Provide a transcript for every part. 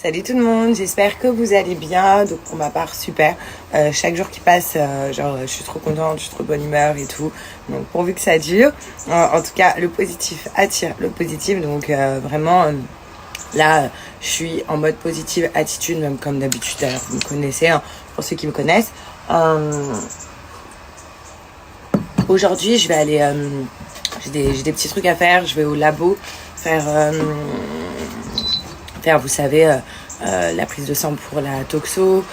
Salut tout le monde, j'espère que vous allez bien. Donc pour ma part, super. Chaque jour qui passe, je suis trop contente, je suis trop de bonne humeur et tout. Donc pourvu que ça dure. En tout cas, le positif attire le positif. Donc vraiment, là, je suis en mode positive attitude, même comme d'habitude. Alors vous me connaissez, hein, pour ceux qui me connaissent. Aujourd'hui, je vais aller... j'ai des petits trucs à faire. Je vais au labo faire... vous savez, la prise de sang pour la toxo,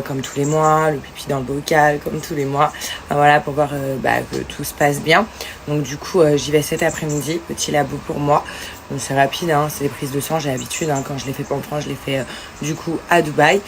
comme tous les mois, le pipi dans le bocal, comme tous les mois. Voilà, pour voir que tout se passe bien. Donc du coup, j'y vais cet après-midi, petit labo pour moi. Donc c'est rapide, hein, c'est des prises de sang, j'ai l'habitude. Hein, quand je les fais pas en France, je les fais du coup à Dubaï.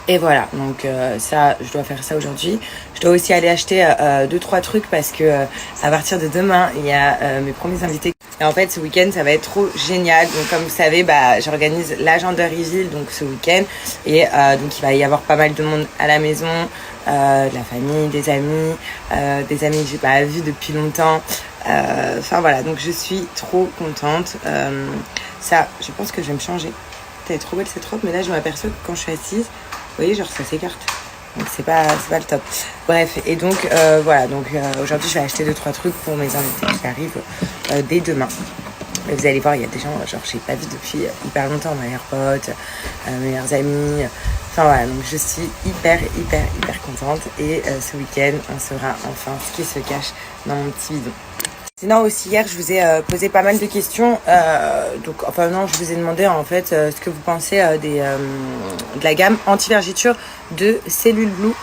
Et voilà, donc ça, je dois faire ça aujourd'hui. Je dois aussi aller acheter 2-3 trucs parce que à partir de demain, il y a mes premiers invités. Et en fait, ce week-end, ça va être trop génial. Donc comme vous savez, j'organise l'agenda reveal donc ce week-end. Et donc il va y avoir pas mal de monde à la maison, de la famille, des amis que j'ai pas vus depuis longtemps. Enfin voilà, donc je suis trop contente. Ça, je pense que je vais me changer. Elle est trop belle cette robe, mais là je m'aperçois que quand je suis assise, vous voyez, genre ça s'écarte. Donc c'est pas le top. Bref, et donc voilà, donc aujourd'hui je vais acheter 2-3 trucs pour mes invités qui arrivent dès demain. Et vous allez voir, il y a des gens, genre j'ai pas vu depuis hyper longtemps, ma meilleure pote, mes meilleurs amis. Enfin voilà, donc je suis hyper contente. Et ce week-end, on saura enfin ce qui se cache dans mon petit bidon. Sinon aussi hier je vous ai posé pas mal de questions, je vous ai demandé en fait ce que vous pensez de la gamme anti-vergiture de Cellule Blue,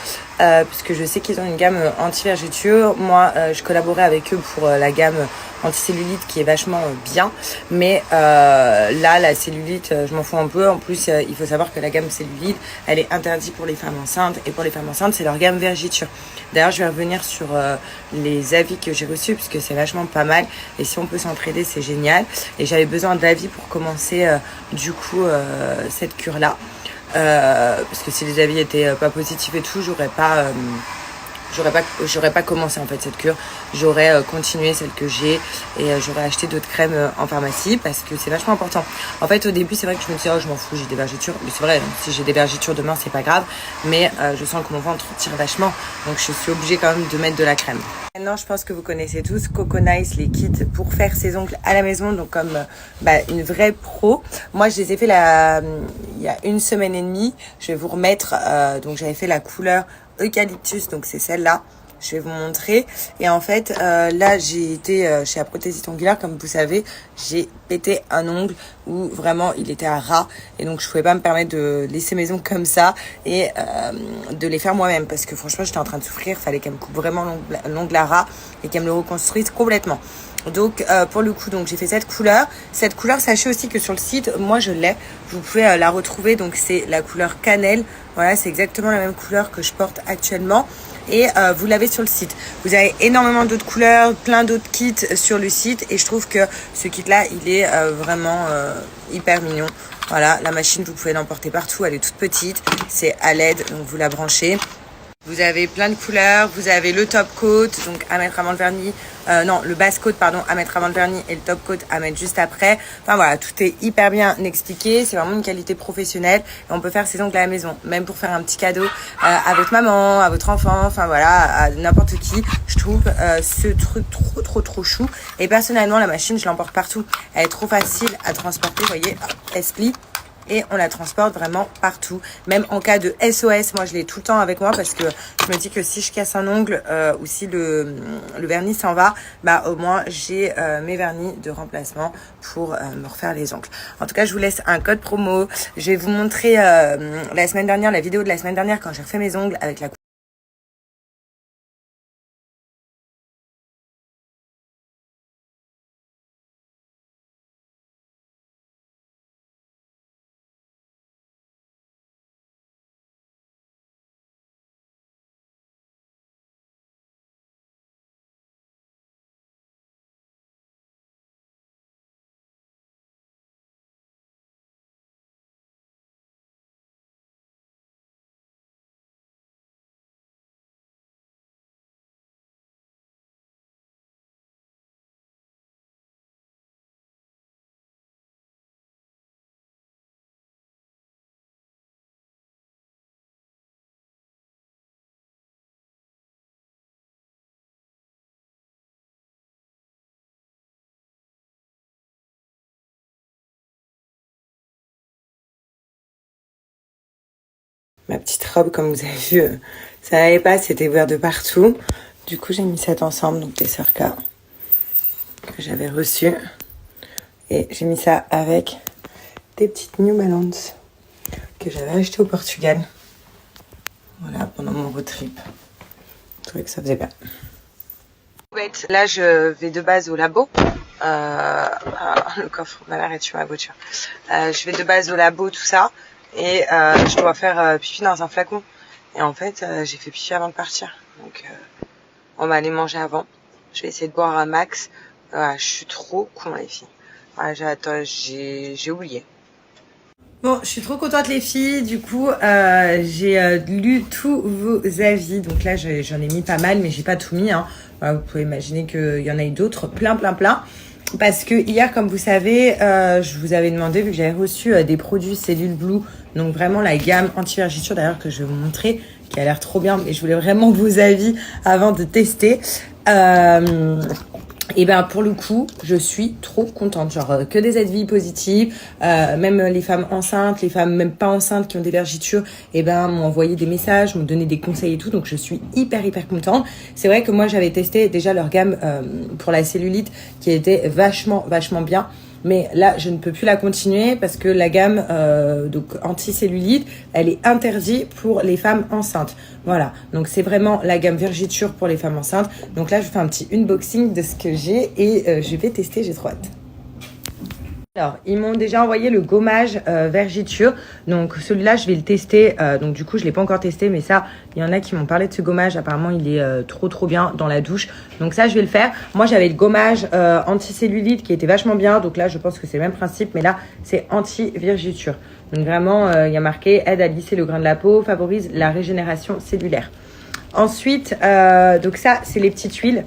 puisque je sais qu'ils ont une gamme anti-vergiture. Moi je collaborais avec eux pour la gamme anti-cellulite qui est vachement bien, mais là la cellulite je m'en fous un peu. En plus il faut savoir que la gamme cellulite elle est interdite pour les femmes enceintes, et pour les femmes enceintes c'est leur gamme vergiture. D'ailleurs je vais revenir sur les avis que j'ai reçus puisque c'est vachement pas mal, et si on peut s'entraider c'est génial. Et j'avais besoin d'avis pour commencer cette cure là, parce que si les avis étaient pas positifs et tout, j'aurais pas commencé en fait cette cure. J'aurais continué celle que j'ai, et j'aurais acheté d'autres crèmes en pharmacie parce que c'est vachement important. En fait au début c'est vrai que je me disais je m'en fous, j'ai des vergitures, mais c'est vrai, si j'ai des vergitures demain c'est pas grave, mais je sens que mon ventre tire vachement, donc je suis obligée quand même de mettre de la crème. Maintenant, je pense que vous connaissez tous Coconice, les kits pour faire ses ongles à la maison, donc comme une vraie pro. Moi, je les ai fait il y a 1 semaine et demie. Je vais vous remettre, donc j'avais fait la couleur eucalyptus, donc c'est celle-là. Je vais vous montrer. Et en fait, là, j'ai été chez la prothésiste ongulaire. Comme vous savez, j'ai pété un ongle où vraiment il était à ras. Et donc, je pouvais pas me permettre de laisser mes ongles comme ça et de les faire moi-même. Parce que franchement, j'étais en train de souffrir. Fallait qu'elle me coupe vraiment l'ongle à ras et qu'elle me le reconstruise complètement. Donc pour le coup, donc j'ai fait cette couleur. Cette couleur, sachez aussi que sur le site, moi je l'ai. Vous pouvez la retrouver. Donc c'est la couleur cannelle. Voilà, c'est exactement la même couleur que je porte actuellement. Et vous l'avez sur le site. Vous avez énormément d'autres couleurs, plein d'autres kits sur le site. Et je trouve que ce kit-là, il est vraiment hyper mignon. Voilà, la machine, vous pouvez l'emporter partout. Elle est toute petite. C'est à LED, donc vous la branchez. Vous avez plein de couleurs, vous avez le top coat, donc à mettre avant le vernis, le base coat, pardon, à mettre avant le vernis, et le top coat à mettre juste après. Enfin voilà, tout est hyper bien expliqué, c'est vraiment une qualité professionnelle, et on peut faire ses ongles à la maison, même pour faire un petit cadeau à votre maman, à votre enfant, enfin voilà, à n'importe qui. Je trouve ce truc trop chou, et personnellement la machine je l'emporte partout, elle est trop facile à transporter, vous voyez, elle se plie. Et on la transporte vraiment partout. Même en cas de SOS, moi je l'ai tout le temps avec moi parce que je me dis que si je casse un ongle ou si le vernis s'en va, au moins j'ai mes vernis de remplacement pour me refaire les ongles. En tout cas, je vous laisse un code promo. Je vais vous montrer la vidéo de la semaine dernière quand j'ai refait mes ongles avec la ma petite robe, comme vous avez vu, ça n'allait pas, c'était ouvert de partout. Du coup, j'ai mis cet ensemble, donc des Circa, que j'avais reçu. Et j'ai mis ça avec des petites New Balance que j'avais achetées au Portugal. Voilà, pendant mon road trip. Je trouvais que ça faisait bien. Là, je vais de base au labo. Le coffre, ma mère est sur ma voiture. Je vais de base au labo, tout ça. Et je dois faire pipi dans un flacon. Et en fait, j'ai fait pipi avant de partir. Donc, on va aller manger avant. Je vais essayer de boire un max. Je suis trop con, les filles. J'ai oublié. Bon, je suis trop contente les filles, du coup j'ai lu tous vos avis, donc là j'en ai mis pas mal mais j'ai pas tout mis, hein. Vous pouvez imaginer qu'il y en a eu d'autres, plein, parce que hier comme vous savez, je vous avais demandé, vu que j'avais reçu des produits Cellule Blue, donc vraiment la gamme anti-vergiture d'ailleurs que je vais vous montrer, qui a l'air trop bien, mais je voulais vraiment vos avis avant de tester. Et ben pour le coup, je suis trop contente, genre que des avis positifs, même les femmes enceintes, les femmes même pas enceintes qui ont des vergitures, et ben m'ont envoyé des messages, m'ont donné des conseils et tout, donc je suis hyper contente. C'est vrai que moi j'avais testé déjà leur gamme pour la cellulite qui était vachement bien. Mais là, je ne peux plus la continuer parce que la gamme donc anti-cellulite, elle est interdite pour les femmes enceintes. Voilà, donc c'est vraiment la gamme vergiture pour les femmes enceintes. Donc là, je fais un petit unboxing de ce que j'ai et je vais tester, j'ai trop hâte. Alors, ils m'ont déjà envoyé le gommage vergiture. Donc, celui-là, je vais le tester. Donc, du coup, je ne l'ai pas encore testé. Mais ça, il y en a qui m'ont parlé de ce gommage. Apparemment, il est trop bien dans la douche. Donc, ça, je vais le faire. Moi, j'avais le gommage anti-cellulite qui était vachement bien. Donc là, je pense que c'est le même principe. Mais là, c'est anti-vergiture. Donc, vraiment, il y a marqué « Aide à lisser le grain de la peau, favorise la régénération cellulaire ». Ensuite, donc ça, c'est les petites huiles.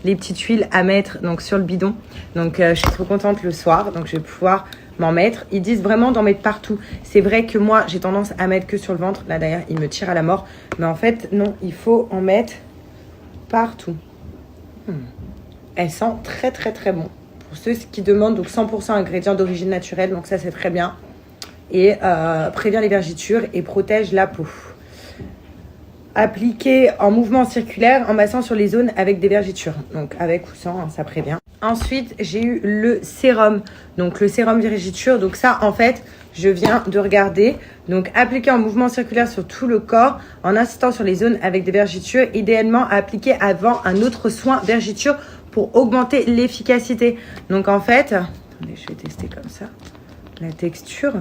Les petites huiles à mettre donc sur le bidon. Donc je suis trop contente le soir, donc je vais pouvoir m'en mettre. Ils disent vraiment d'en mettre partout. C'est vrai que moi j'ai tendance à mettre que sur le ventre. Là d'ailleurs il me tire à la mort. Mais en fait non, il faut en mettre partout. Elle sent très bon. Pour ceux qui demandent, donc 100% ingrédients d'origine naturelle, donc ça c'est très bien. Et prévient les vergitures et protège la peau. Appliqué en mouvement circulaire en massant sur les zones avec des vergitures. Donc avec ou sans, hein, ça prévient. Ensuite, j'ai eu le sérum. Donc le sérum vergiture. Donc ça, en fait, je viens de regarder. Donc appliqué en mouvement circulaire sur tout le corps en insistant sur les zones avec des vergitures. Idéalement appliqué avant un autre soin vergiture pour augmenter l'efficacité. Donc en fait, attendez, je vais tester comme ça la texture.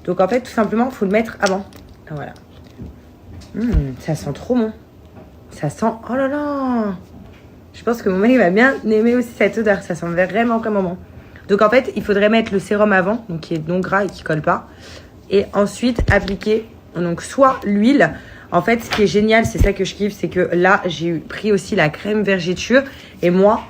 Donc en fait, tout simplement, il faut le mettre avant. Voilà. Ça sent trop bon. Ça sent... Oh là là. Je pense que mon mari va bien aimer aussi cette odeur. Ça sent vraiment bon. Donc en fait, il faudrait mettre le sérum avant, donc qui est non gras et qui colle pas. Et ensuite, appliquer donc soit l'huile. En fait, ce qui est génial, c'est ça que je kiffe, c'est que là, j'ai pris aussi la crème vergiture. Et moi,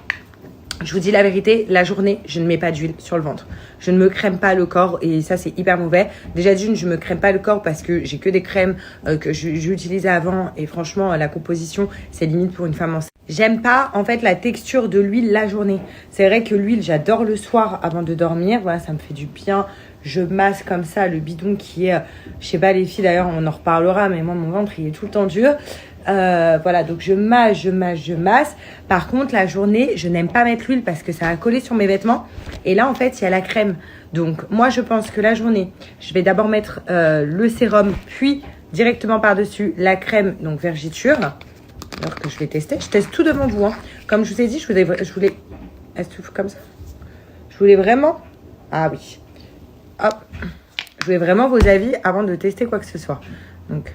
je vous dis la vérité, la journée, je ne mets pas d'huile sur le ventre. Je ne me crème pas le corps et ça, c'est hyper mauvais. Déjà d'une, je me crème pas le corps parce que j'ai que des crèmes que j'utilisais avant et franchement, la composition, c'est limite pour une femme enceinte. J'aime pas, en fait, la texture de l'huile la journée. C'est vrai que l'huile, j'adore le soir avant de dormir. Voilà, ça me fait du bien. Je masse comme ça le bidon qui est, je sais pas les filles d'ailleurs, on en reparlera, mais moi, mon ventre, il est tout le temps dur. Voilà, donc je masse. Par contre, la journée, je n'aime pas mettre l'huile parce que ça va coller sur mes vêtements. Et là, en fait, il y a la crème. Donc, moi, je pense que la journée, je vais d'abord mettre le sérum, puis directement par-dessus la crème, donc vergiture. Alors que je vais tester. Je teste tout devant vous. Hein. Comme je vous ai dit, je voulais... Est-ce que comme ça? Je voulais vraiment... Ah oui. Hop. Je voulais vraiment vos avis avant de tester quoi que ce soit. Donc...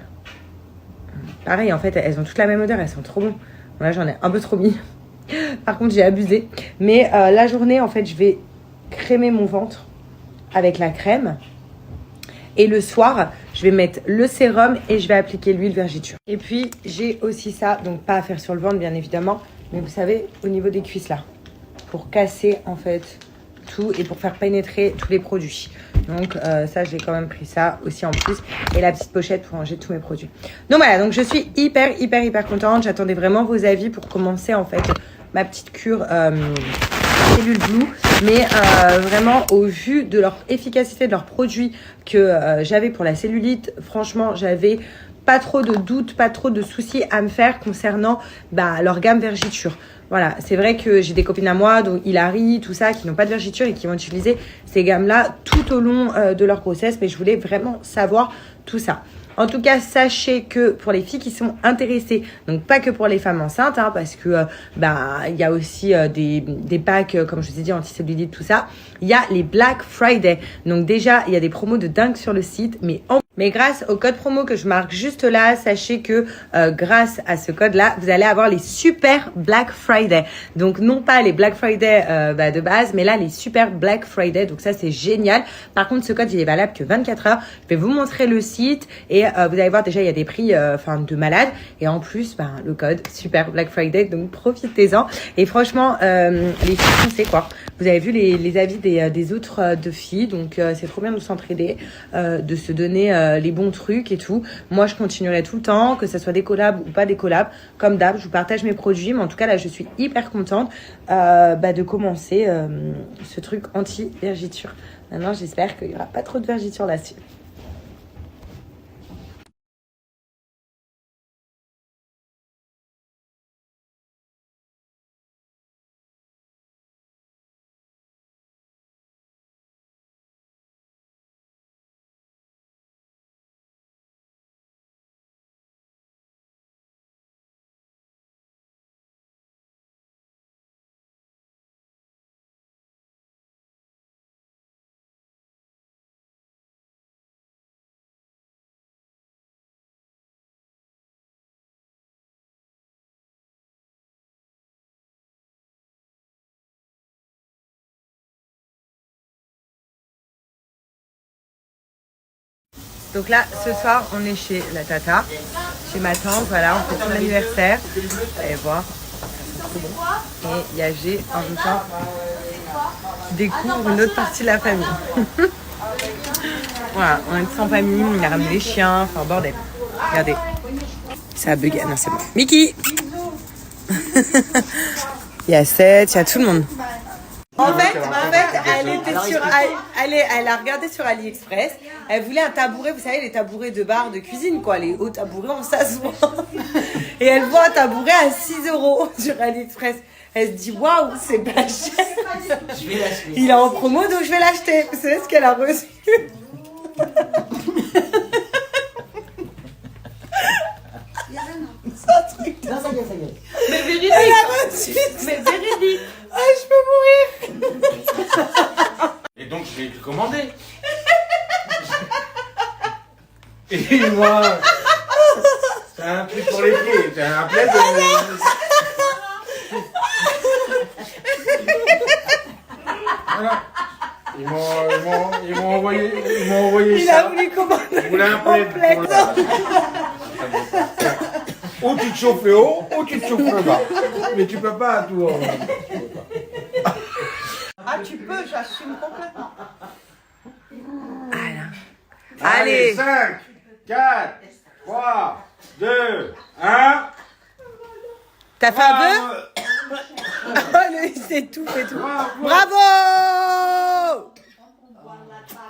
Pareil, en fait, elles ont toutes la même odeur, elles sont trop bonnes. Là, j'en ai un peu trop mis. Par contre, j'ai abusé. Mais la journée, en fait, je vais crémer mon ventre avec la crème. Et le soir, je vais mettre le sérum et je vais appliquer l'huile vergiture. Et puis, j'ai aussi ça, donc pas à faire sur le ventre, bien évidemment. Mais vous savez, au niveau des cuisses, là. Pour casser, en fait, tout et pour faire pénétrer tous les produits. Donc ça, j'ai quand même pris ça aussi en plus. Et la petite pochette pour ranger tous mes produits. Donc voilà, donc je suis hyper contente. J'attendais vraiment vos avis pour commencer en fait ma petite cure Cellule Blue. Mais vraiment, au vu de leur efficacité, de leurs produits que j'avais pour la cellulite, franchement, j'avais pas trop de doutes, pas trop de soucis à me faire concernant leur gamme Vergiture. Voilà, c'est vrai que j'ai des copines à moi, dont Hilary, tout ça, qui n'ont pas de vergiture et qui vont utiliser ces gammes-là tout au long de leur grossesse. Mais je voulais vraiment savoir tout ça. En tout cas, sachez que pour les filles qui sont intéressées, donc pas que pour les femmes enceintes, hein, parce que il y a aussi des packs, comme je vous ai dit, anti-cellulite, tout ça. Il y a les Black Friday. Donc déjà, il y a des promos de dingue sur le site, mais grâce au code promo que je marque juste là, sachez que grâce à ce code-là, vous allez avoir les super Black Friday. Donc non pas les Black Friday de base, mais là les super Black Friday. Donc ça c'est génial. Par contre, ce code il est valable que 24 heures. Je vais vous montrer le site et vous allez voir déjà il y a des prix de malade. Et en plus, le code super Black Friday. Donc profitez-en. Et franchement, les filles, c'est quoi. Vous avez vu les avis des autres de filles. Donc c'est trop bien de s'entraider, de se donner les bons trucs et tout. Moi, je continuerai tout le temps, que ce soit des collabs ou pas des collabs. Comme d'hab, je vous partage mes produits. Mais en tout cas, là, je suis hyper contente de commencer ce truc anti-vergiture. Maintenant, j'espère qu'il n'y aura pas trop de vergiture là-dessus. Donc là, ce soir, on est chez la tata, chez ma tante, voilà, on fait son anniversaire. Vous allez voir, ça sent trop bon. Et il y a G en même temps qui découvre une autre partie de la famille. Voilà, on est tous en famille, on a ramené les chiens, enfin bordel. Regardez, ça a bugué, non c'est bon. Mickey. Il y a Seth, il y a tout le monde. En fait, elle a regardé sur AliExpress. Elle voulait un tabouret, vous savez, les tabourets de bar de cuisine, quoi. Les hauts tabourets, on s'assoit. Et elle voit un tabouret à 6 € sur AliExpress. Elle se dit, waouh, c'est pas cher. Je vais l'acheter. Il est en promo, donc je vais l'acheter. Vous savez ce qu'elle a reçu? C'est un truc. Non, ça y est. Mais véridique. Elle a reçu. Mais véridique. Ah, je peux mourir. Et donc, je l'ai commandé. Et moi, c'est un truc pour les pieds. C'est un plaid. Voilà. Ils m'ont envoyé Il ça. a voulu commander. Je voulais un plaid. Ou tu te chauffes le haut, ou tu te chauffes le bas. Mais tu peux pas tout. Ah, tu peux, j'assume complètement. Allez, 5, 4, 3, 2, 1. T'as fait un vœu? Oh, il s'étouffe et tout. Bravo!